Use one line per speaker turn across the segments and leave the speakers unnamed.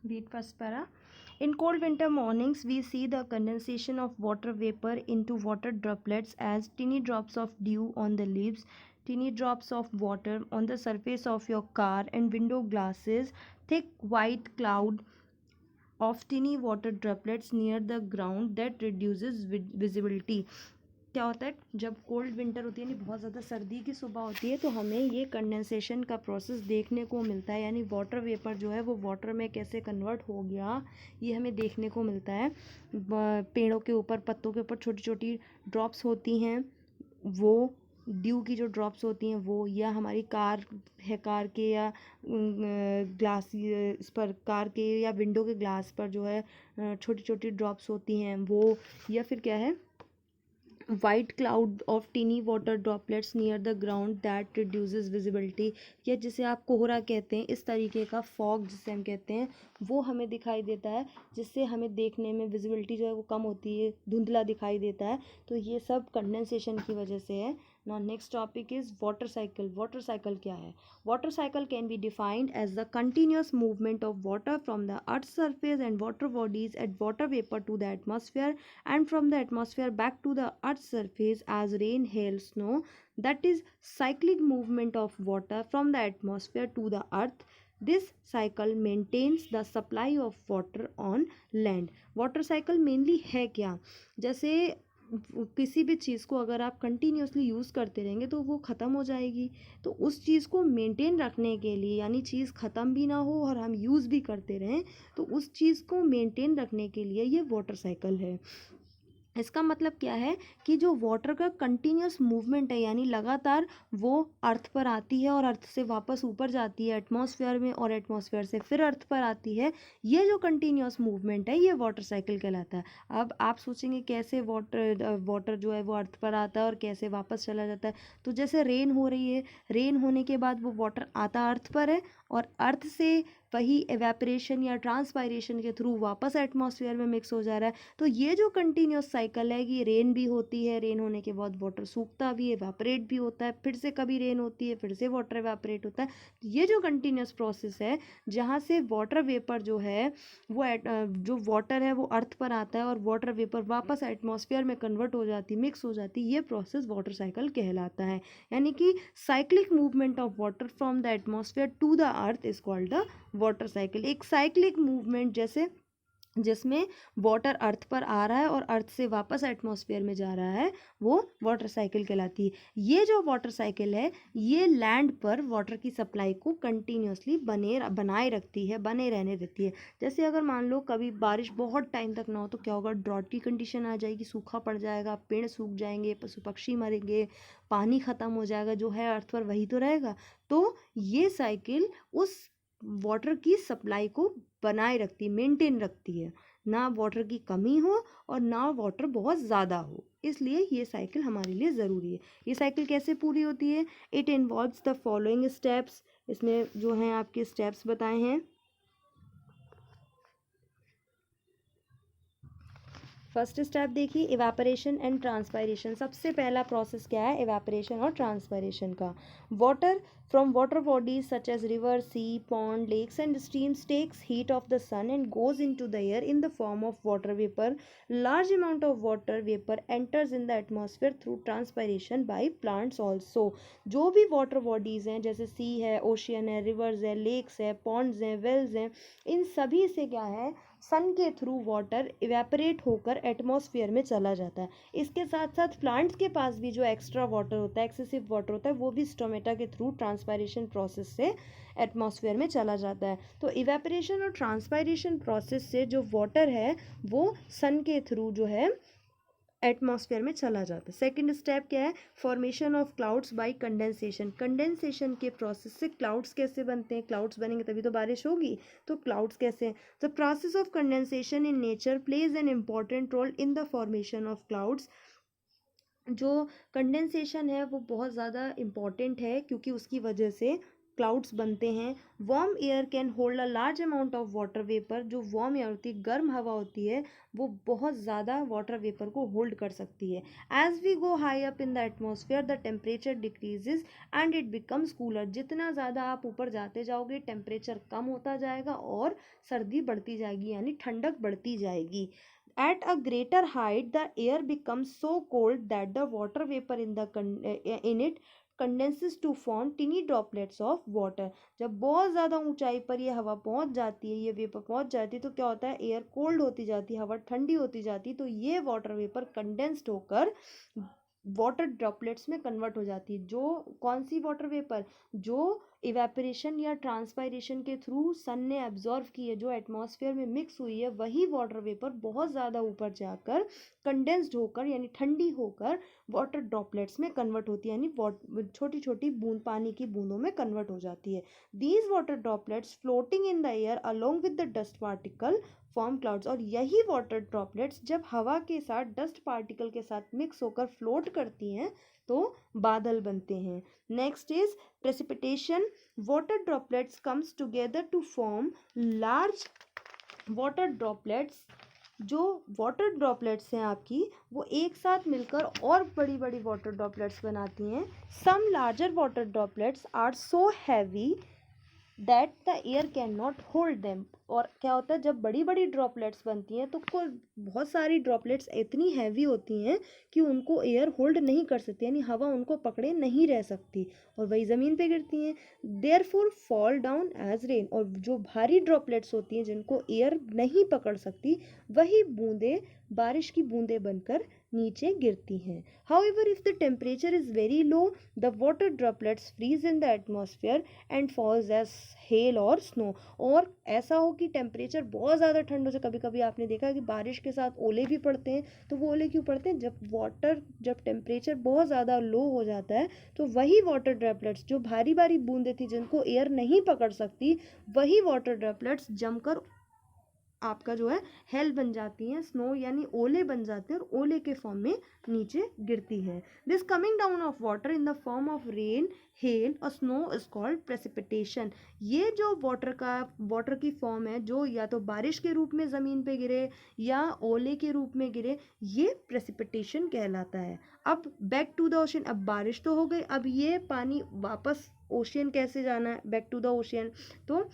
Read first para. In cold winter mornings, we see the condensation of water vapor into water droplets as tiny drops of dew on the leaves, tiny drops of water on the surface of your car and window glasses, thick white cloud of tiny water droplets near the ground that reduces visibility. क्या होता है जब cold winter होती है यानी बहुत ज़्यादा सर्दी की सुबह होती है तो हमें ये कंडेंसेशन का प्रोसेस देखने को मिलता है, यानी वाटर वेपर जो है वो वाटर में कैसे कन्वर्ट हो गया ये हमें देखने को मिलता है। पेड़ों के ऊपर पत्तों के ऊपर छोटी छोटी ड्रॉप्स होती हैं, वो ड्यू की जो ड्रॉप्स होती हैं वो, या हमारी कार है, कार के या ग्लास इस पर कार के या विंडो के ग्लास पर जो है छोटी छोटी ड्रॉप्स होती हैं वो, या फिर क्या है white cloud of tiny water droplets near the ground that reduces visibility, या जिसे आप कोहरा कहते हैं, इस तरीके का फॉग जिसे हम कहते हैं वो हमें दिखाई देता है, जिससे हमें देखने में विजिबिलिटी जो है वो कम होती है, धुंधला दिखाई देता है। तो ये सब कंडेंसेशन की वजह से है। Now next topic is water cycle. Water cycle क्या है? Water cycle can be defined as the continuous movement of water from the earth surface and water bodies at water vapour to the atmosphere and from the atmosphere back to the earth's surface as rain, hail, snow. That is cyclic movement of water from the atmosphere to the earth. This cycle maintains the supply of water on land. Water cycle mainly है क्या? जैसे किसी भी चीज़ को अगर आप continuously use करते रहेंगे तो वो ख़त्म हो जाएगी, तो उस चीज़ को मेंटेन रखने के लिए, यानी चीज़ ख़त्म भी ना हो और हम यूज़ भी करते रहें, तो उस चीज़ को मेंटेन रखने के लिए ये वाटर साइकिल है। इसका मतलब क्या है कि जो वाटर का कंटिन्यूस मूवमेंट है, यानी लगातार वो अर्थ पर आती है और अर्थ से वापस ऊपर जाती है एटमॉस्फेयर में, और एटमॉस्फेयर से फिर अर्थ पर आती है, ये जो कंटिन्यूस मूवमेंट है ये वाटर साइकिल कहलाता है। अब आप सोचेंगे कैसे वाटर जो है वो अर्थ पर आता है और कैसे वापस चला जाता है। तो जैसे रेन हो रही है, रेन होने के बाद वो वाटर आता अर्थ पर है और अर्थ से वही एवेपरेशन या ट्रांसपायरेशन के थ्रू वापस एटमॉस्फेयर में मिक्स हो जा रहा है। तो ये जो कंटिन्यूस साइकिल है कि रेन भी होती है, रेन होने के बाद वाटर सूखता भी है, एवेपरेट भी होता है, फिर से कभी रेन होती है, फिर से वाटर एवेपरेट होता है। ये जो कंटिन्यूस प्रोसेस है जहाँ से वाटर वेपर जो है वो जो वाटर है वो अर्थ पर आता है और वाटर वेपर वापस एटमॉस्फेयर में कन्वर्ट हो जाती, मिक्स हो जाती, ये प्रोसेस वाटर साइकिल कहलाता है। यानी कि cyclic movement of water from the atmosphere to the earth is called the water cycle. एक साइक्लिक मूवमेंट जैसे जिसमें वाटर अर्थ पर आ रहा है और अर्थ से वापस एटमॉस्फेयर में जा रहा है, वो वाटर साइकिल कहलाती है। ये जो वाटर साइकिल है ये लैंड पर वाटर की सप्लाई को कंटिन्यूसली बनाए रखती है, बने रहने देती है। जैसे अगर मान लो कभी बारिश बहुत टाइम तक ना हो तो क्या होगा, ड्रॉट की कंडीशन आ जाएगी, सूखा पड़ जाएगा, पेड़ सूख जाएंगे, पशु पक्षी मरेंगे, पानी ख़त्म हो जाएगा, जो है अर्थ पर वही तो रहेगा। तो ये साइकिल उस वाटर की सप्लाई को बनाए रखती, मेंटेन रखती है, ना वाटर की कमी हो और ना वाटर बहुत ज़्यादा हो, इसलिए ये साइकिल हमारे लिए ज़रूरी है। ये साइकिल कैसे पूरी होती है? It involves the following steps. इसमें जो हैं आपके स्टेप्स बताए हैं। फर्स्ट स्टेप देखिए, इवापोरेशन एंड ट्रांसपायरेशन। सबसे पहला प्रोसेस क्या है? इवापोरेशन और ट्रांसपायरेशन का। Water from water bodies such as river, sea, pond, lakes and streams takes heat of the sun and goes into the air in the form of water vapour. Large amount of water vapour enters in the atmosphere through transpiration by plants also. जो भी water bodies हैं, जैसे सी है, ocean है, reverse है, lakes है, Pond's हैं, Wales हैं, इन सभी से क्या है, सन के थ्रू वाटर इवेपरेट होकर एटमॉस्फेयर में चला जाता है। इसके साथ साथ प्लांट्स के पास भी जो एक्स्ट्रा वाटर होता है, एक्सेसिव वाटर होता है, वो भी स्टोमेटा के थ्रू ट्रांसपायरेशन प्रोसेस से एटमॉस्फेयर में चला जाता है। तो इवेपरेशन और ट्रांसपायरेशन प्रोसेस से जो वाटर है वो सन के थ्रू जो है एटमॉस्फेयर में चला जाता है। सेकंड स्टेप क्या है? Formation of clouds bye condensation. Condensation के प्रोसेस से क्लाउड्स कैसे बनते हैं? क्लाउड्स बनेंगे तभी तो बारिश होगी, तो क्लाउड्स कैसे हैं? The process of condensation in nature plays an important role in the formation of clouds. जो कंडेंसेशन है वो बहुत ज़्यादा इम्पॉर्टेंट है क्योंकि उसकी वजह से क्लाउड्स बनते हैं। Warm air can hold a large amount of water vapour, जो वार्म एयर होती है, गर्म हवा होती है, वो बहुत ज़्यादा वाटर वेपर को होल्ड कर सकती है। As we go high up in the atmosphere the temperature decreases and it becomes cooler. जितना ज़्यादा आप ऊपर जाते जाओगे टेम्परेचर कम होता जाएगा और सर्दी बढ़ती जाएगी, यानी ठंडक बढ़ती जाएगी। At a greater height, the air becomes so cold that the water vapor in it condenses to form tiny droplets of water. जब बहुत ज़्यादा ऊंचाई पर ये हवा पहुंच जाती है, ये वेपर पहुंच जाती है, तो क्या होता है, एयर कोल्ड होती जाती है, हवा ठंडी होती जाती है, तो ये वाटर वेपर कंडेंस्ड होकर वाटर ड्रॉपलेट्स में कन्वर्ट हो जाती है। जो कौन सी वाटर वेपर, जो इवेपोरेशन या ट्रांसपायरेशन के थ्रू सन ने एब्जॉर्व की है, जो एटमॉस्फेयर में मिक्स हुई है, वही वाटर वेपर बहुत ज़्यादा ऊपर जाकर कंडेंस्ड होकर यानी ठंडी होकर वाटर ड्रॉपलेट्स में कन्वर्ट होती है, यानी छोटी छोटी बूंद, पानी की बूंदों में कन्वर्ट हो जाती है। These water droplets floating in the air along with the dust particle form clouds. और यही वाटर ड्रॉपलेट्स जब हवा के साथ डस्ट पार्टिकल के साथ मिक्स होकर फ्लोट करती हैं तो बादल बनते हैं। Next is precipitation. Water droplets comes together to form large water droplets. जो वाटर ड्रॉपलेट्स हैं आपकी, वो एक साथ मिलकर और बड़ी बड़ी वाटर ड्रॉपलेट्स बनाती हैं। Some larger water droplets are so heavy that the air can not hold them. और क्या होता है, जब बड़ी बड़ी ड्रॉपलेट्स बनती हैं तो कोई बहुत सारी ड्रॉपलेट्स इतनी हैवी होती हैं कि उनको एयर होल्ड नहीं कर सकती, यानी हवा उनको पकड़े नहीं रह सकती और वही ज़मीन पे गिरती हैं। Therefore fall down as rain. और जो भारी ड्रॉपलेट्स होती हैं जिनको एयर नहीं पकड़ सकती, वही बूंदें बारिश की बूंदें बनकर नीचे गिरती हैं। However, if the temperature is very low, the water droplets freeze in the atmosphere and falls as hail or snow. और ऐसा हो कि टेम्परेचर बहुत ज़्यादा ठंड हो जाए, कभी कभी आपने देखा कि बारिश के साथ ओले भी पड़ते हैं, तो वो ओले क्यों पड़ते हैं, जब टेम्परेचर बहुत ज़्यादा लो हो जाता है, तो वही वाटर ड्रॉपलेट्स, जो भारी भारी बूंदें थी जिनको एयर नहीं पकड़ सकती, वही वाटर ड्रॉपलेट्स जमकर आपका जो है हेल बन जाती हैं, स्नो यानी ओले बन जाते हैं और ओले के फॉर्म में नीचे गिरती है। This coming down of water in the form of rain, hello और स्नो इज कॉल्ड प्रेसिपिटेशन। ये जो वाटर की फॉर्म है, जो या तो बारिश के रूप में ज़मीन पे गिरे या ओले के रूप में गिरे, ये प्रेसिपिटेशन कहलाता है। अब बैक टू द ओशन, अब बारिश तो हो गई, अब ये पानी वापस ओशियन कैसे जाना है, बैक टू द ओशियन। तो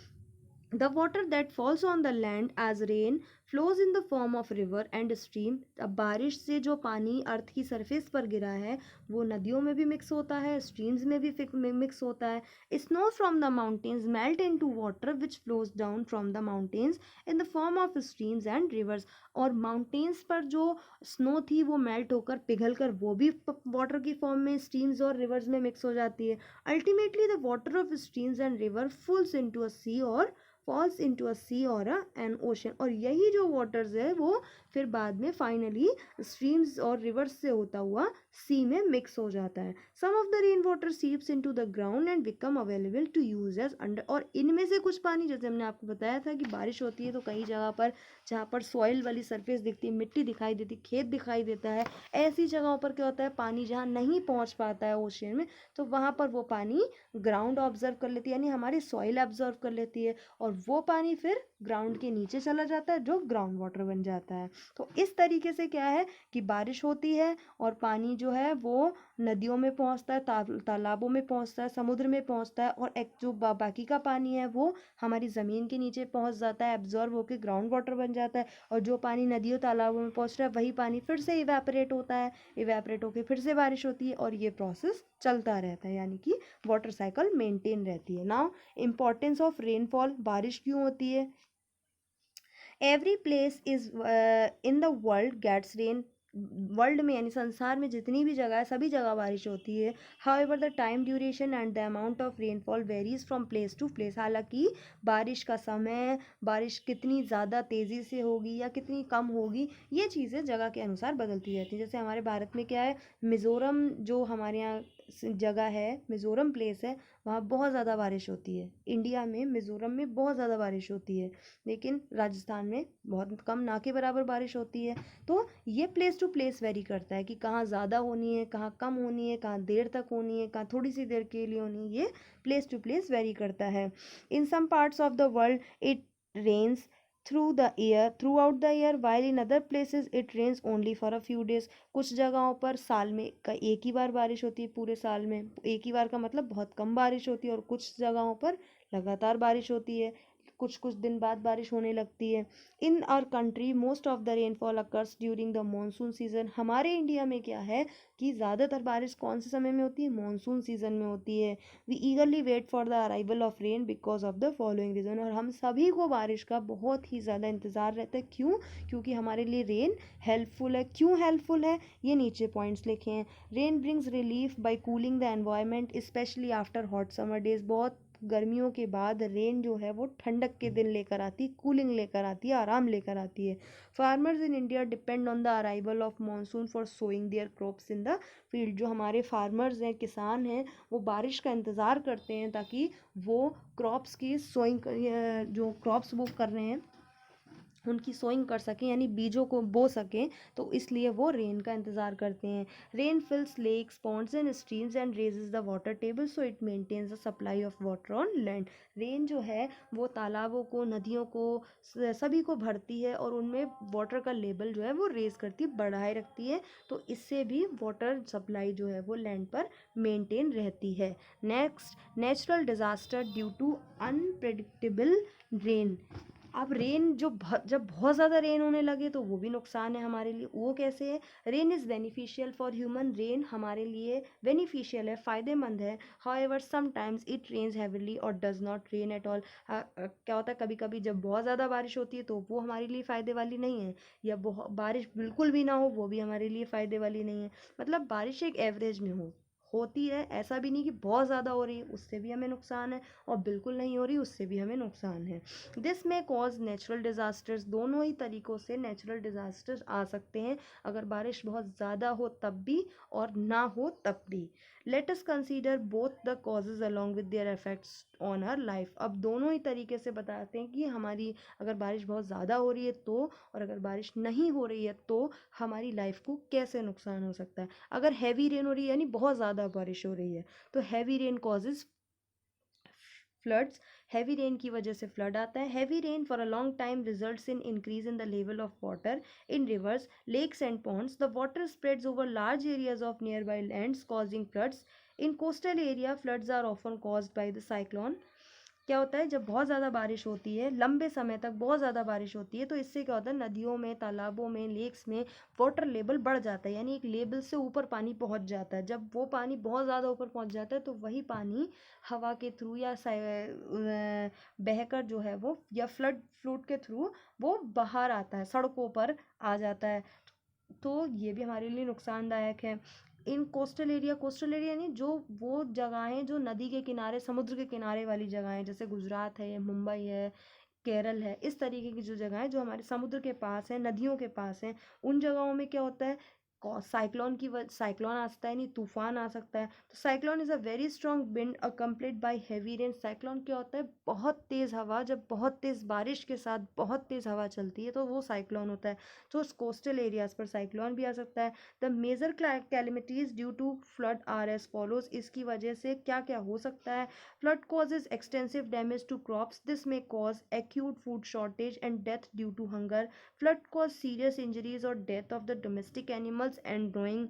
the water that falls on the land as rain flows in the form of river and stream. अब बारिश से जो पानी अर्थ की सरफेस पर गिरा है, वो नदियों में भी मिक्स होता है, स्ट्रीम्स में भी मिक्स होता है। Snow from the mountains melt into water which flows down from the mountains in the form of streams and reverse. और माउंटेन्स पर जो स्नो थी वो मेल्ट होकर पिघल कर वो भी वाटर की फॉर्म में स्ट्रीम्स और रिवर्स में मिक्स हो जाती है। Ultimately the water of streams and river flows into a sea और फॉल्स इनटू अ सी और एन ओशन। और यही जो वाटर्स है वो फिर बाद में फाइनली स्ट्रीम्स और रिवर्स से होता हुआ सी में मिक्स हो जाता है। Some of the rain water seeps into the ground and become available to use as under. और इनमें से कुछ पानी, जैसे हमने आपको बताया था कि बारिश होती है तो कई जगह पर जहाँ पर सॉइल वाली सरफेस दिखती है, मिट्टी दिखाई देती, खेत दिखाई देता है, ऐसी जगहों पर क्या होता है, पानी जहाँ नहीं पहुँच पाता है ओशियन में, तो वहाँ पर वो पानी ग्राउंड ऑब्जर्व कर लेती है, यानी हमारी सॉइल ऑब्जर्व कर लेती है, और वो पानी फिर ग्राउंड के नीचे चला जाता है, जो ग्राउंड वाटर बन जाता है। तो इस तरीके से क्या है कि बारिश होती है और पानी जो है वो नदियों में पहुंचता है, तालाबों में पहुंचता है, समुद्र में पहुंचता है, और एक जो बाकी का पानी है वो हमारी ज़मीन के नीचे पहुंच जाता है, एब्जॉर्ब होकर ग्राउंड वाटर बन जाता है। और जो पानी नदियों तालाबों में पहुंच रहा है, वही पानी फिर से इवेपोरेट होता है, इवेपोरेट होकर फिर से बारिश होती है, और ये प्रोसेस चलता रहता है, यानी कि वाटर साइकिल मेंटेन रहती है। Now importance of rainfall. बारिश क्यों होती है? Every place is in the world gets rain. World में यानी संसार में जितनी भी जगह है, सभी जगह बारिश होती है। However the time duration and the amount of rainfall varies from place to place. हालांकि बारिश का समय, बारिश कितनी ज़्यादा तेज़ी से होगी या कितनी कम होगी, ये चीज़ें जगह के अनुसार बदलती रहती हैं। जैसे हमारे भारत में क्या है, मिज़ोरम जो हमारे यहाँ जगह है, मिज़ोरम प्लेस है, वहाँ बहुत ज़्यादा बारिश होती है। इंडिया में मिज़ोरम में बहुत ज़्यादा बारिश होती है, लेकिन राजस्थान में बहुत कम, ना के बराबर बारिश होती है। तो ये प्लेस टू प्लेस वेरी करता है कि कहाँ ज़्यादा होनी है, कहाँ कम होनी है, कहाँ देर तक होनी है, कहाँ थोड़ी सी देर के लिए होनी है, ये प्लेस टू प्लेस वेरी करता है। In some parts of the world it rains throughout the year, while in other places it rains only for a few days. कुछ जगहों पर साल में एक ही बार बारिश होती है, पूरे साल में एक ही बार का मतलब बहुत कम बारिश होती है, और कुछ जगहों पर लगातार बारिश होती है, कुछ कुछ दिन बाद बारिश होने लगती है। In our country most of the rainfall occurs during the monsoon season. हमारे इंडिया में क्या है कि ज़्यादातर बारिश कौन से समय में होती है? मानसून सीजन में होती है। We eagerly wait for the arrival of rain because of the following reason. और हम सभी को बारिश का बहुत ही ज़्यादा इंतज़ार रहता है। क्यों? क्योंकि हमारे लिए रेन हेल्पफुल है। क्यों हेल्पफुल है? ये नीचे पॉइंट्स लिखे हैं। Rain brings relief by cooling the environment specially after hot summer days. बहुत गर्मियों के बाद रेन जो है वो ठंडक के दिन लेकर आती है, कूलिंग लेकर आती है, आराम लेकर आती है। Farmers in India depend on the arrival of monsoon for sowing their crops in the field. जो हमारे फार्मर्स हैं, किसान हैं, वो बारिश का इंतज़ार करते हैं ताकि वो क्रॉप्स की सोइंग, जो क्रॉप्स वो कर रहे हैं उनकी सोइंग कर सकें, यानी बीजों को बो सकें, तो इसलिए वो रेन का इंतज़ार करते हैं। Rain fills lakes, ponds and streams and raises the water table so it maintains the supply of water on land. Rain जो है वो तालाबों को, नदियों को, सभी को भरती है और उनमें वाटर का लेवल जो है वो रेज करती है, बढ़ाए रखती है। तो इससे भी वाटर सप्लाई जो है वो लैंड पर मेंटेन रहती है। Next, natural disaster due to unpredictable rain. अब रेन जब बहुत ज़्यादा रेन होने लगे तो वो भी नुकसान है हमारे लिए। वो कैसे है? Rain is beneficial for human. Rain हमारे लिए बेनिफिशियल है, फ़ायदेमंद है। However sometimes it rains heavily और does not rain at all. क्या होता है, कभी कभी जब बहुत ज़्यादा बारिश होती है तो वो हमारे लिए फ़ायदे वाली नहीं है, या बारिश बिल्कुल भी ना हो वो भी हमारे लिए फ़ायदे वाली नहीं है। मतलब बारिश एक एवरेज में होती है। ऐसा भी नहीं कि बहुत ज़्यादा हो रही है उससे भी हमें नुकसान है, और बिल्कुल नहीं हो रही उससे भी हमें नुकसान है। This may cause natural disasters. दोनों ही तरीक़ों से नेचुरल डिज़ास्टर्स आ सकते हैं, अगर बारिश बहुत ज़्यादा हो तब भी और ना हो तब भी। Let us consider both the causes along with their effects on our life. अब दोनों ही तरीके से बताते हैं कि हमारी अगर बारिश बहुत ज़्यादा हो रही है तो, और अगर बारिश नहीं हो रही है तो हमारी लाइफ को कैसे नुकसान हो सकता है। अगर हैवी रेन हो रही है, यानी बहुत ज़्यादा बारिश हो रही है, तो heavy rain causes floods. Heavy rain की वजह से फ्लड आता है। Heavy rain for a long time results in increase in the level of water in rivers, lakes and ponds. The water spreads over large areas of nearby lands causing floods. In coastal area floods are often caused by the cyclone. क्या होता है, जब बहुत ज़्यादा बारिश होती है, लंबे समय तक बहुत ज़्यादा बारिश होती है, तो इससे क्या होता है, नदियों में, तालाबों में, लेक्स में वाटर लेवल बढ़ जाता है, यानी एक लेवल से ऊपर पानी पहुंच जाता है। जब वो पानी बहुत ज़्यादा ऊपर पहुंच जाता है तो वही पानी हवा के थ्रू या बहकर जो है वो, या फ्लूट के थ्रू वो बाहर आता है, सड़कों पर आ जाता है। तो ये भी हमारे लिए नुकसानदायक है। इन कोस्टल एरिया नहीं, जो वो जगहें जो नदी के किनारे, समुद्र के किनारे वाली जगहें, जैसे गुजरात है, मुंबई है, केरल है, इस तरीके की जो जगहें जो हमारे समुद्र के पास है, नदियों के पास हैं, उन जगहों में क्या होता है, साइक्लोन आ सकता है, नहीं तूफान आ सकता है। तो cyclone is a very strong wind accompanied by heavy rain. Cyclone क्या होता है, बहुत तेज़ हवा, जब बहुत तेज़ बारिश के साथ बहुत तेज़ हवा चलती है तो वो साइक्लोन होता है। तो कोस्टल एरियाज पर साइक्लोन भी आ सकता है। The major calamities due to flood are as follows. इसकी वजह से क्या क्या हो सकता है? Flood causes extensive damage to crops. This may cause acute food shortage and death due to hunger. Flood cause serious injuries or death of the domestic animals and growing.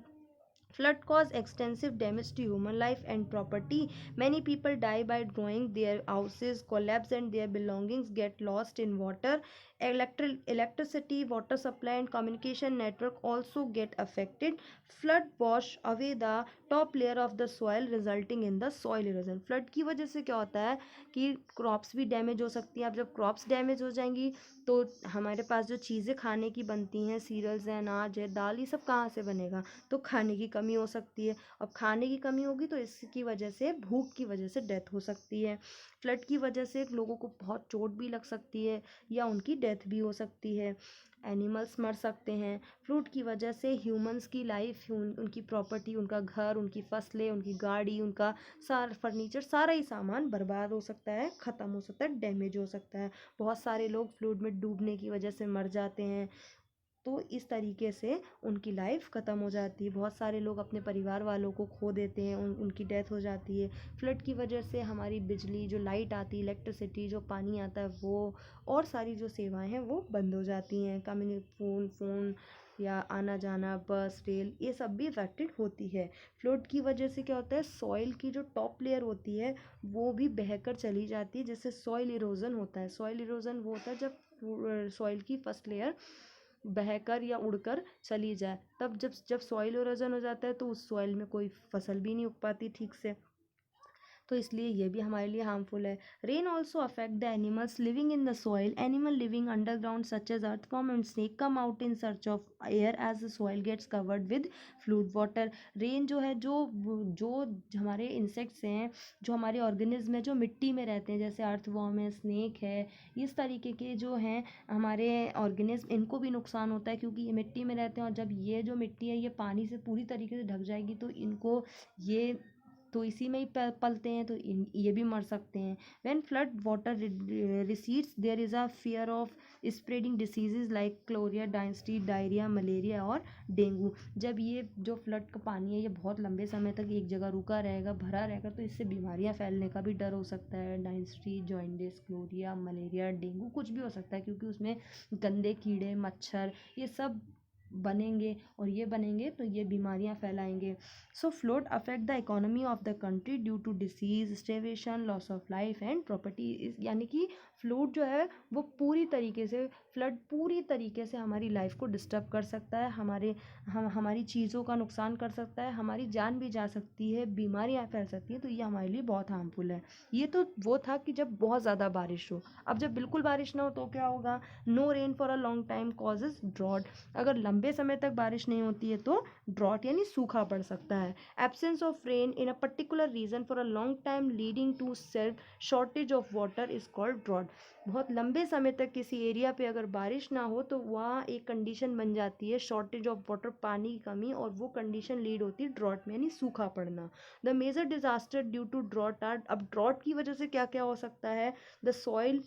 Flood cause extensive damage to human life and property. Many people die by drowning. Their houses collapse and their belongings get lost in water. Electricity, water supply and communication network also get affected. Flood wash away the top layer of the soil resulting in the soil erosion. Flood की वजह से क्या होता है कि crops भी damage हो सकती हैं। अब जब क्रॉप्स डैमेज हो जाएंगी तो हमारे पास जो चीज़ें खाने की बनती हैं, सीरियल्स है, अनाज है, दाल, ये सब कहाँ से बनेगा? तो खाने की कमी हो सकती है। अब खाने की कमी होगी तो इसकी वजह से, भूख की वजह से डेथ हो सकती है। फ्लड की वजह से लोगों को बहुत चोट भी लग सकती है या उनकी डेथ भी हो सकती है। एनिमल्स मर सकते हैं। फ्लूड की वजह से ह्यूमंस की लाइफ, उनकी प्रॉपर्टी, उनका घर, उनकी फसलें, उनकी गाड़ी, उनका सारा फर्नीचर, सारा ही सामान बर्बाद हो सकता है, ख़त्म हो सकता है, डैमेज हो सकता है। बहुत सारे लोग फ्लूड में डूबने की वजह से मर जाते हैं। तो इस तरीके से उनकी लाइफ ख़त्म हो जाती है। बहुत सारे लोग अपने परिवार वालों को खो देते हैं, उनकी डेथ हो जाती है। फ्लड की वजह से हमारी बिजली, जो लाइट आती है, इलेक्ट्रिसिटी, जो पानी आता है, वो और सारी जो सेवाएं हैं वो बंद हो जाती हैं। फ़ोन या आना जाना, बस, रेल, ये सब भी अफेक्टेड होती है। फ्लड की वजह से क्या होता है, सॉइल की जो टॉप लेयर होती है वो भी बहकर चली जाती है, जिससे सॉइल इरोजन होता है। सॉइल इरोजन वो होता है जब सॉइल की फर्स्ट लेयर बहकर या उड़कर चली जाए। तब जब सॉइल इरोजन हो जाता है तो उस सॉइल में कोई फसल भी नहीं उग पाती ठीक से, तो इसलिए ये भी हमारे लिए हार्मफुल है। Rain also affect the animals living in the soil. Animal living underground such as earthworm and snake come out in search of air as the soil gets covered with flood water. Rain जो है, जो हमारे insects हैं, जो हमारे organism है, जो मिट्टी में रहते हैं, जैसे अर्थवॉर्म है, स्नेक है, इस तरीके के जो हैं हमारे ऑर्गेनिज्म, इनको भी नुकसान होता है क्योंकि ये मिट्टी में रहते हैं। और जब ये जो मिट्टी है ये पानी से पूरी तरीके से ढक जाएगी तो इनको, ये तो इसी में ही पलते हैं, तो ये भी मर सकते हैं। When flood water recedes there is a fear of spreading diseases like cholera, डायंसिटी, डायरिया, मलेरिया और डेंगू। जब ये जो फ्लड का पानी है ये बहुत लंबे समय तक एक जगह रुका रहेगा, भरा रहेगा, तो इससे बीमारियां फैलने का भी डर हो सकता है। डायंसिटी, जॉइंडिस, क्लोरिया, मलेरिया, डेंगू, कुछ भी हो सकता है क्योंकि उसमें गंदे कीड़े, मच्छर, ये सब बनेंगे और ये बनेंगे तो ये बीमारियां फैलाएंगे। So flood affect the economy of the country due to disease, starvation, loss of life and property. यानी कि फ्लड जो है वो फ्लड पूरी तरीके से हमारी लाइफ को डिस्टर्ब कर सकता है, हमारी चीज़ों का नुकसान कर सकता है, हमारी जान भी जा सकती है, बीमारियां फैल सकती है। तो ये हमारे लिए बहुत हार्मफुल है। ये तो वो था कि जब बहुत ज़्यादा बारिश हो। अब जब बिल्कुल बारिश ना हो तो क्या होगा? No rain for a long time causes drought. अगर लंबे समय तक बारिश नहीं होती है तो ड्रॉट यानी सूखा पड़ सकता है। Absence of rain in a particular region for a long time leading to self shortage of water is called drought. बहुत लंबे समय तक किसी एरिया पे अगर बारिश ना हो तो वहाँ एक कंडीशन बन जाती है, शॉर्टेज ऑफ वाटर, पानी की कमी, और वो कंडीशन लीड होती है ड्रॉट में, यानी सूखा पड़ना। The major disaster due to drought are, अब ड्रॉट की वजह से क्या क्या हो सकता है? The soil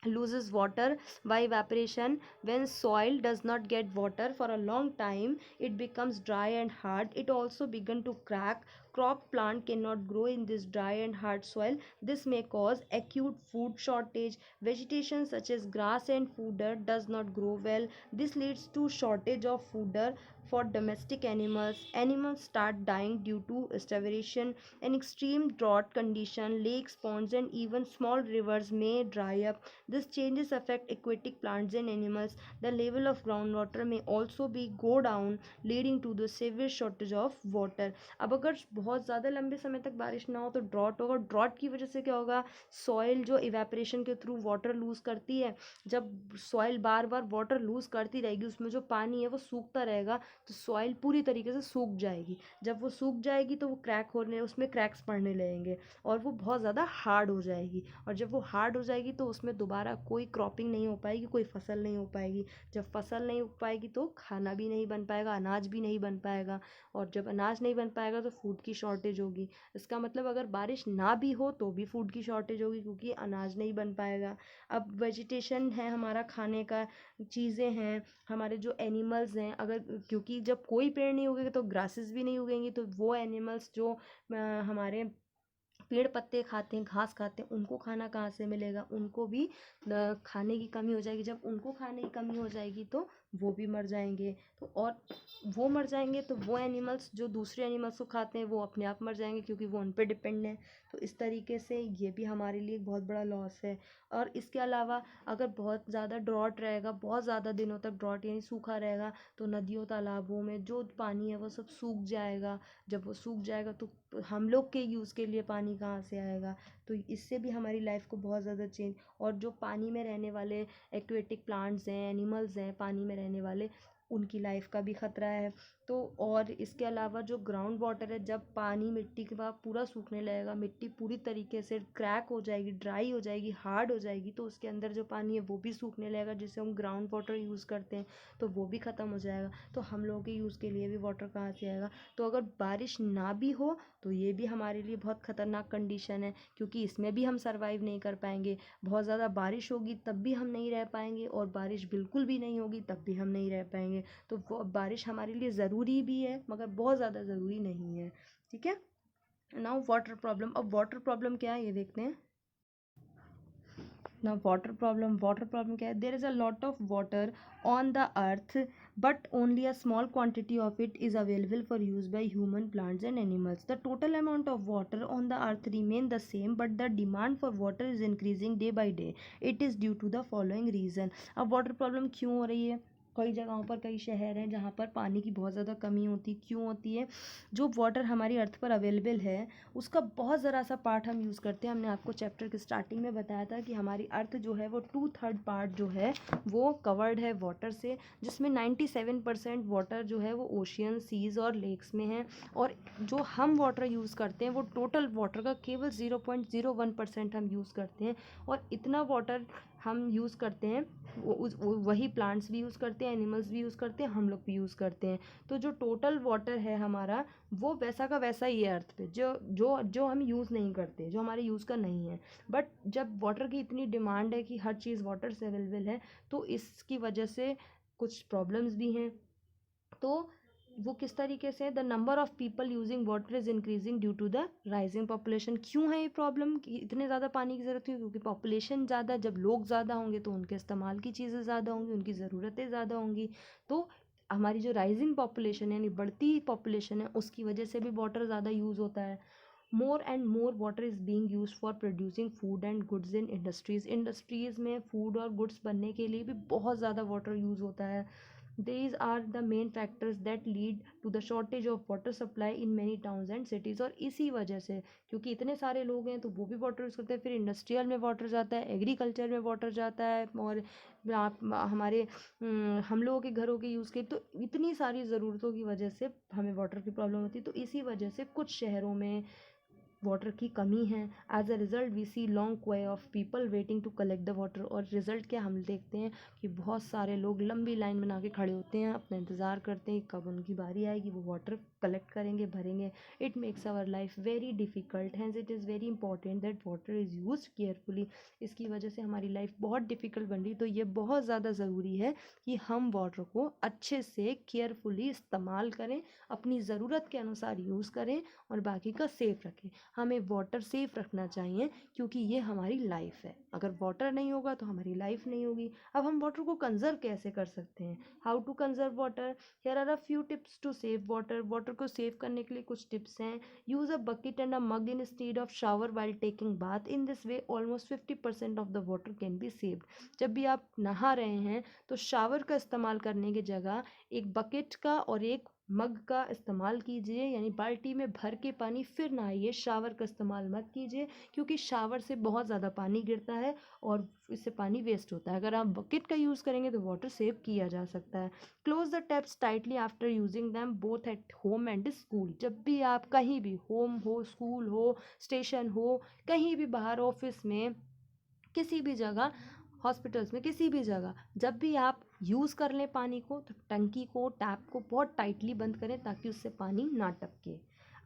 loses water by evaporation. When soil does not get water for a long time it becomes dry and hard. It also begin to crack. Crop plant cannot grow in this dry and hard soil. This may cause acute food shortage. Vegetation such as grass and fodder does not grow well. This leads to shortage of fodder for domestic animals. Animals start dying due to starvation. An extreme drought condition, lakes, ponds and even small rivers may dry up. These changes affect aquatic plants and animals. The level of groundwater may also be go down, leading to the severe shortage of water. अब अगर बहुत ज़्यादा लंबे समय तक बारिश ना हो तो ड्रॉट होगा। ड्रॉट की वजह से क्या होगा? सॉइल जो इवेपोरेशन के थ्रू वाटर लूज़ करती है, जब सॉइल बार बार वाटर लूज़ करती रहेगी, उसमें जो पानी है वो सूखता रहेगा, तो सॉइल पूरी तरीके से सूख जाएगी। जब वो सूख जाएगी तो वो उसमें क्रैक्स पड़ने लगेंगे और वो बहुत ज़्यादा हार्ड हो जाएगी। और जब वो हार्ड हो जाएगी तो उसमें दोबारा कोई क्रॉपिंग नहीं हो पाएगी, कोई फसल नहीं हो पाएगी। जब फसल नहीं उग पाएगी तो खाना भी नहीं बन पाएगा, अनाज भी नहीं बन पाएगा। और जब अनाज नहीं बन पाएगा तो फूड की शॉर्टेज होगी। इसका मतलब अगर बारिश ना भी हो तो भी फूड की शॉर्टेज होगी क्योंकि अनाज नहीं बन पाएगा। अब वेजिटेशन है, हमारा खाने का चीज़ें हैं, हमारे जो एनिमल्स हैं, अगर, क्योंकि जब कोई पेड़ नहीं उगेगा तो ग्रासेस भी नहीं उगेंगी, तो वो एनिमल्स जो हमारे पेड़ पत्ते खाते हैं, घास खाते हैं, उनको खाना कहाँ से मिलेगा? उनको भी खाने की कमी हो जाएगी। जब उनको खाने की कमी हो जाएगी तो वो भी मर जाएंगे। तो और वो मर जाएंगे तो वो एनिमल्स जो दूसरे एनिमल्स को खाते हैं वो अपने आप मर जाएंगे क्योंकि वो उन पर डिपेंड हैं। तो इस तरीके से ये भी हमारे लिए एक बहुत बड़ा लॉस है। और इसके अलावा अगर बहुत ज़्यादा ड्रॉट रहेगा, बहुत ज़्यादा दिनों तक ड्रॉट यानी सूखा रहेगा, तो नदियों, तालाबों में जो पानी है वो सब सूख जाएगा। जब वो सूख जाएगा तो हम लोग के यूज़ के लिए पानी कहाँ से आएगा? तो इससे भी हमारी लाइफ को बहुत ज़्यादा चेंज, और जो पानी में रहने वाले एक्वेटिक प्लांट्स हैं, एनिमल्स हैं पानी में रहने वाले, उनकी लाइफ का भी खतरा है। तो और इसके अलावा जो ग्राउंड वाटर है, जब पानी मिट्टी के बाद पूरा सूखने लगेगा, मिट्टी पूरी तरीके से क्रैक हो जाएगी, ड्राई हो जाएगी, हार्ड हो जाएगी, तो उसके अंदर जो पानी है वो भी सूखने लगेगा, जिसे हम ग्राउंड वाटर यूज़ करते हैं, तो वो भी ख़त्म हो जाएगा। तो हम लोगों के यूज़ के लिए भी वाटर कहाँ से आएगा? तो अगर बारिश ना भी हो तो ये भी हमारे लिए बहुत ख़तरनाक कंडीशन है, क्योंकि इसमें भी हम सर्वाइव नहीं कर पाएंगे। बहुत ज़्यादा बारिश होगी तब भी हम नहीं रह पाएंगे, और बारिश बिल्कुल भी नहीं होगी तब भी हम नहीं रह पाएंगे। तो बारिश हमारे लिए ज़रूरी भी है, मगर बहुत ज़्यादा ज़रूरी नहीं है। ठीक है। Now water problem. अब वाटर प्रॉब्लम क्या है ये देखते हैं। Now water problem क्या है? There is a lot of water on the earth, but only a small quantity of it is available for use by human, plants and animals. The total amount of water on the earth remain the same, but the demand for water is increasing day by day. It is due to the following reason. अब water problem क्यों हो रही है? कई जगहों पर, कई शहर हैं जहाँ पर पानी की बहुत ज़्यादा कमी होती है। क्यों होती है? जो वाटर हमारी अर्थ पर अवेलेबल है उसका बहुत ज़रा सा पार्ट हम यूज़ करते हैं। हमने आपको चैप्टर के स्टार्टिंग में बताया था कि हमारी अर्थ जो है वो 2/3 पार्ट जो है वो कवर्ड है वाटर से, जिसमें 97% वाटर जो है वो ओशियन, सीज और लेक्स में है। और जो हम वाटर यूज़ करते हैं वो टोटल वाटर का केवल 0.01% हम यूज़ करते हैं। और इतना वाटर हम यूज़ करते हैं वही प्लांट्स भी यूज़ करते हैं, एनिमल्स भी यूज़ करते हैं, हम लोग भी यूज़ करते हैं। तो जो टोटल वाटर है हमारा वो वैसा का वैसा ही है अर्थ पे, जो जो जो हम यूज़ नहीं करते, जो हमारे यूज़ का नहीं है। बट जब वाटर की इतनी डिमांड है कि हर चीज़ वाटर से अवेलेबल है, तो इसकी वजह से कुछ प्रॉब्लम्स भी हैं। तो वो किस तरीके से? The number of people using water is increasing due to the rising population. क्यों है ये प्रॉब्लम कि इतने ज़्यादा पानी की ज़रूरत है? क्योंकि पॉपुलेशन ज़्यादा, जब लोग ज़्यादा होंगे तो उनके इस्तेमाल की चीज़ें ज़्यादा होंगी, उनकी ज़रूरतें ज़्यादा होंगी। तो हमारी जो राइजिंग पॉपुलेशन है, यानी बढ़ती पॉपुलेशन है, उसकी वजह से भी वाटर ज़्यादा यूज़ होता है। मोर and more water is being used for producing food and goods in industries. Industries में फूड और गुड्स बनने के लिए भी बहुत ज़्यादा वाटर यूज़ होता है। These are the main factors that lead to the shortage of water supply in many towns and cities। और इसी वजह से, क्योंकि इतने सारे लोग हैं तो वो भी वाटर यूज़ करते हैं, फिर इंडस्ट्रियल में वाटर जाता है, एग्रीकल्चर में वाटर जाता है, और आप हमारे हम लोगों के घरों के यूज़ के, तो इतनी सारी ज़रूरतों की वजह से हमें वाटर की प्रॉब्लम होती है। तो इसी वजह से कुछ शहरों में वाटर की कमी है। As a result we see long queue of people waiting to collect the water. और रिज़ल्ट क्या हम देखते हैं कि बहुत सारे लोग लंबी लाइन बना के खड़े होते हैं, अपना इंतज़ार करते हैं कब उनकी बारी आएगी, वो वाटर कलेक्ट करेंगे, भरेंगे। It makes our life very difficult, hence it is very important that water is use carefully. इसकी वजह से हमारी लाइफ बहुत डिफ़िकल्ट बन रही। तो ये बहुत ज़्यादा ज़रूरी है कि हम वाटर को अच्छे से केयरफुली इस्तेमाल करें, अपनी ज़रूरत के अनुसार यूज़ करें, और बाकी का सेफ रखें। हमें वाटर सेफ रखना चाहिए, क्योंकि ये हमारी लाइफ है। अगर वाटर नहीं होगा तो हमारी लाइफ नहीं होगी। अब हम वाटर को कंजर्व कैसे कर सकते हैं? How to conserve water? Here are a few tips to save water. Water को सेव करने के लिए कुछ टिप्स हैं। Use a bucket and a mug instead of shower while taking bath. In this way almost 50% of the water can be saved. जब भी आप नहा रहे हैं तो शावर का इस्तेमाल करने की जगह एक बकेट का और एक मग का इस्तेमाल कीजिए, यानी बाल्टी में भर के पानी फिर नहाइए, शावर का इस्तेमाल मत कीजिए, क्योंकि शावर से बहुत ज़्यादा पानी गिरता है और इससे पानी वेस्ट होता है। अगर आप बकेट का यूज़ करेंगे तो वाटर सेव किया जा सकता है। Close the taps tightly after using them both at home and school. जब भी आप कहीं भी, होम हो, स्कूल हो, स्टेशन हो, कहीं भी बाहर, ऑफिस में, किसी भी जगह, हॉस्पिटल्स में, किसी भी जगह, जब भी आप यूज़ कर लें पानी को, तो टंकी को, टैप को बहुत टाइटली बंद करें ताकि उससे पानी ना टपके।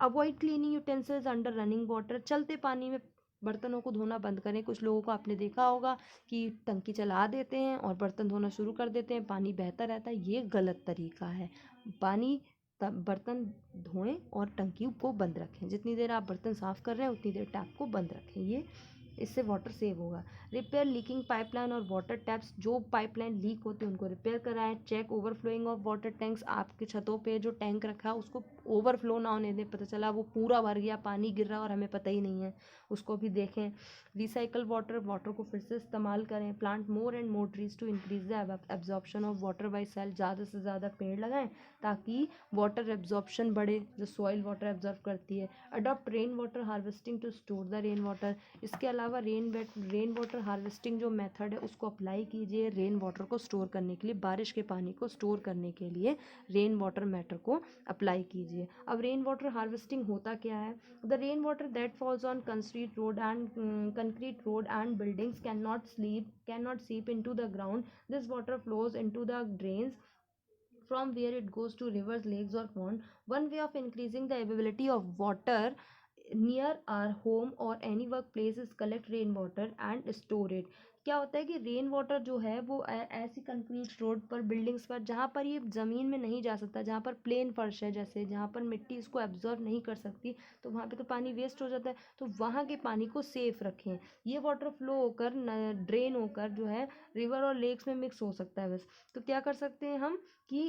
Avoid cleaning utensils under running water. चलते पानी में बर्तनों को धोना बंद करें। कुछ लोगों को आपने देखा होगा कि टंकी चला देते हैं और बर्तन धोना शुरू कर देते हैं, पानी बहता रहता है। ये गलत तरीका है। पानी तब बर्तन धोएं और टंकी को बंद रखें। जितनी देर आप बर्तन साफ़ कर रहे हैं उतनी देर टैप को बंद रखें। ये इससे वाटर सेव होगा। रिपेयर लीकिंग पाइपलाइन और वाटर टैप्स। जो पाइपलाइन लीक होते हैं उनको रिपेयर कराएं। Check overflowing of water tanks. आपके छतों पे जो टैंक रखा है उसको ओवरफ्लो ना होने दें। पता चला वो पूरा भर गया, पानी गिर रहा है और हमें पता ही नहीं है। उसको भी देखें। रिसाइकल वाटर, वाटर को फिर से इस्तेमाल करें। Plant more and more trees to increase the absorption of water by soil, ज़्यादा से ज़्यादा पेड़ लगाएं ताकि वाटर एब्जॉर्प्शन बढ़े, जो सॉइल वाटर एब्जॉर्ब करती है। Adopt rain water harvesting to store the rain water, इसके अलावा रेन वाटर हार्वेस्टिंग जो मेथड है उसको अप्लाई कीजिए रेन वाटर को स्टोर करने के लिए, बारिश के पानी को स्टोर करने के लिए रेन वाटर मेथड को अप्लाई कीजिए। अब रेन वाटर हार्वेस्टिंग होता क्या है? The rain water that falls on concrete road and buildings cannot seep into the ground. This water flows into the drains from where it goes to rivers, lakes or pond. One way of increasing the availability of water near our home or any workplace is collect rain water and store it. क्या होता है कि rain water जो है वो ऐसी concrete road पर, buildings पर, जहाँ पर ये ज़मीन में नहीं जा सकता, जहाँ पर प्लेन फर्श है, जैसे जहाँ पर मिट्टी इसको एब्जॉर्व नहीं कर सकती, तो वहाँ पे तो पानी वेस्ट हो जाता है, तो वहाँ के पानी को सेफ रखें। ये वाटर फ्लो होकर ड्रेन होकर जो है रिवर और लेक्स में मिक्स हो सकता है बस। तो क्या कर सकते हैं हम कि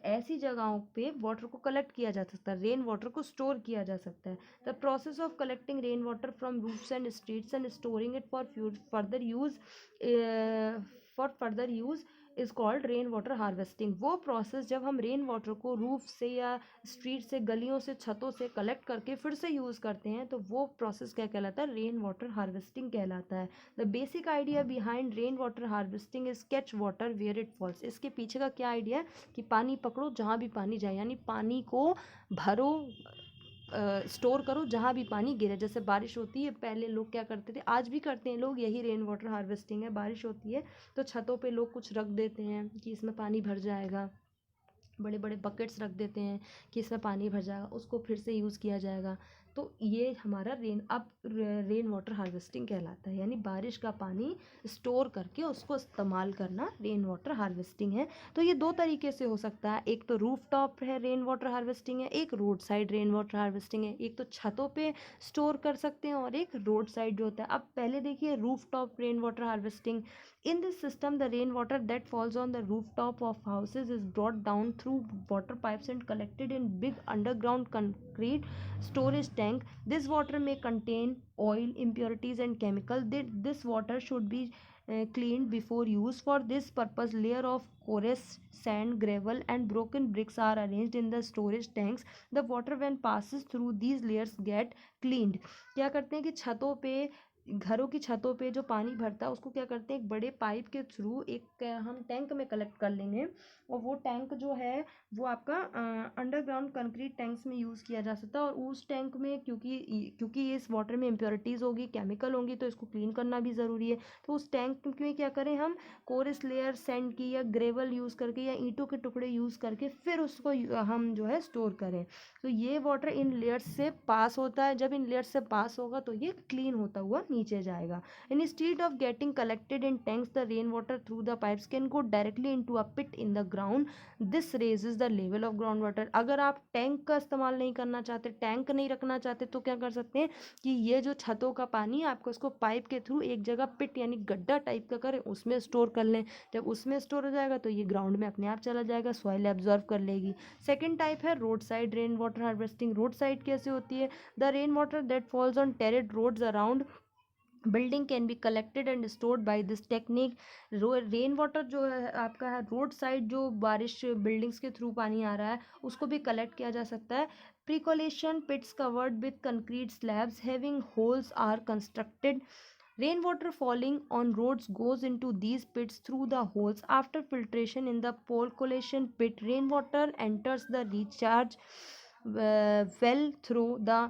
ऐसी जगहों पे वाटर को कलेक्ट किया जा सकता है, रेन वाटर को स्टोर किया जा सकता है। The process of collecting rain water from roofs and streets and storing it for further use is called rain water harvesting. वो प्रोसेस जब हम रेन वाटर को रूफ से या स्ट्रीट से, गलियों से, छतों से कलेक्ट करके फिर से यूज़ करते हैं, तो वो प्रोसेस क्या कहलाता है? रेन वाटर हार्वेस्टिंग कहलाता है। The basic idea behind rain water harvesting is catch water where it falls. इसके पीछे का क्या आइडिया है कि पानी पकड़ो जहाँ भी पानी जाए, यानी पानी को भरो, स्टोर करो जहाँ भी पानी गिरे। जैसे बारिश होती है, पहले लोग क्या करते थे, आज भी करते हैं लोग, यही रेन वाटर हार्वेस्टिंग है। बारिश होती है तो छतों पे लोग कुछ रख देते हैं कि इसमें पानी भर जाएगा, बड़े बड़े बकेट्स रख देते हैं कि इसमें पानी भर जाएगा, उसको फिर से यूज़ किया जाएगा। तो ये हमारा रेन वाटर हार्वेस्टिंग कहलाता है, यानी बारिश का पानी स्टोर करके उसको इस्तेमाल करना रेन वाटर हार्वेस्टिंग है। तो ये दो तरीके से हो सकता है, एक तो रूफ टॉप है रेन वाटर हार्वेस्टिंग है, एक road side rain water harvesting है। एक तो छतों पे स्टोर कर सकते हैं और एक रोड साइड जो होता है। अब पहले देखिए roof top rain water harvesting. In this system, the rainwater that falls on the rooftop of houses is brought down through water pipes and collected in big underground concrete storage tank. This water may contain oil, impurities and chemical. This water should be cleaned before use. For this purpose, layer of coarse sand, gravel and broken bricks are arranged in the storage tanks. The water when passes through these layers get cleaned. क्या करते हैं कि छतों पे, घरों की छतों पे जो पानी भरता है उसको क्या करते हैं, एक बड़े पाइप के थ्रू एक हम टैंक में कलेक्ट कर लेंगे, और वो टैंक जो है वो आपका अंडरग्राउंड कंक्रीट टैंक्स में यूज़ किया जा सकता है। और उस टैंक में क्योंकि ये इस वाटर में इम्प्योरिटीज़ होगी, केमिकल होंगी, तो इसको क्लीन करना भी ज़रूरी है। तो उस टैंक में क्या करें हम, कोरस लेयर सैंड की या ग्रेवल यूज़ करके या ईंटों के टुकड़े यूज़ करके फिर उसको हम जो है स्टोर करें। तो ये वाटर इन लेयर्स से पास होता है, जब इन लेयर्स से पास होगा तो ये क्लीन होता हुआ नीचे जाएगा। Instead of getting collected in tanks, the rain water through the pipes can go directly into a pit in the ground. This raises the level of ground water. अगर आप टैंक का इस्तेमाल नहीं करना चाहते, टैंक नहीं रखना चाहते, तो क्या कर सकते हैं कि ये जो छतों का पानी आपको इसको पाइप के थ्रू एक जगह पिट यानी गड्ढा टाइप का करें, उसमें स्टोर कर लें। जब उसमें स्टोर हो जाएगा तो ये ग्राउंड में अपने आप चला जाएगा, सॉइल एब्जॉर्व कर लेगी। सेकेंड टाइप है road side rain water harvesting. Road side कैसे होती है? The rain water that falls on tarred roads around building can be collected and stored by this technique. Rain water जो है आपका है रोड साइड, जो बारिश बिल्डिंग्स के थ्रू पानी आ रहा है उसको भी कलेक्ट किया जा सकता है। Percolation pits covered with concrete slabs having holes are constructed. Rainwater falling on roads goes into these pits through the holes. After filtration in the percolation pit, rainwater enters the recharge well through the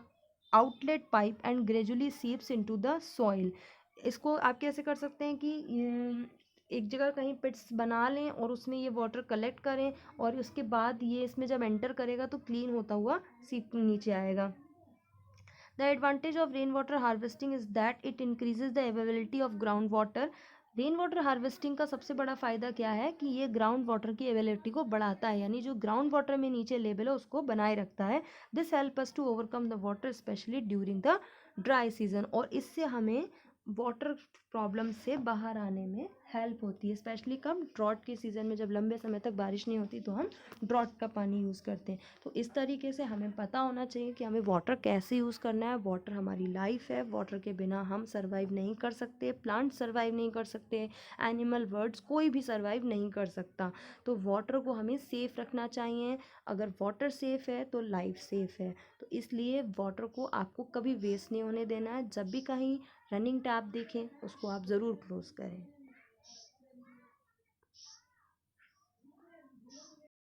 outlet pipe and gradually seeps into the soil. इसको आप कैसे कर सकते हैं कि एक जगह कहीं पिट्स बना लें और उसमें ये वाटर कलेक्ट करें, और उसके बाद ये इसमें जब एंटर करेगा तो क्लीन होता हुआ सीप नीचे आएगा। The advantage of rainwater harvesting is that it increases the availability of groundwater. Rain water harvesting का सबसे बड़ा फ़ायदा क्या है कि ये ग्राउंड वाटर की अवेलेबिलिटी को बढ़ाता है, यानी जो ग्राउंड वाटर में नीचे लेवल है उसको बनाए रखता है। This help us to overcome the water specially during the dry season, और इससे हमें वाटर प्रॉब्लम से बाहर आने में हेल्प होती है, स्पेशली कब, ड्रॉट के सीज़न में, जब लंबे समय तक बारिश नहीं होती तो हम ड्रॉट का पानी यूज़ करते हैं। तो इस तरीके से हमें पता होना चाहिए कि हमें वाटर कैसे यूज़ करना है। वाटर हमारी लाइफ है, वाटर के बिना हम सर्वाइव नहीं कर सकते, प्लांट सर्वाइव नहीं कर सकते, एनिमल बर्ड्स कोई भी सर्वाइव नहीं कर सकता। तो वाटर को हमें सेफ़ रखना चाहिए। अगर वाटर सेफ़ है तो लाइफ सेफ़ है। तो इसलिए वाटर को आपको कभी वेस्ट नहीं होने देना है। जब भी कहीं रनिंग टैप देखें उसको आप ज़रूर क्लोज़ करें।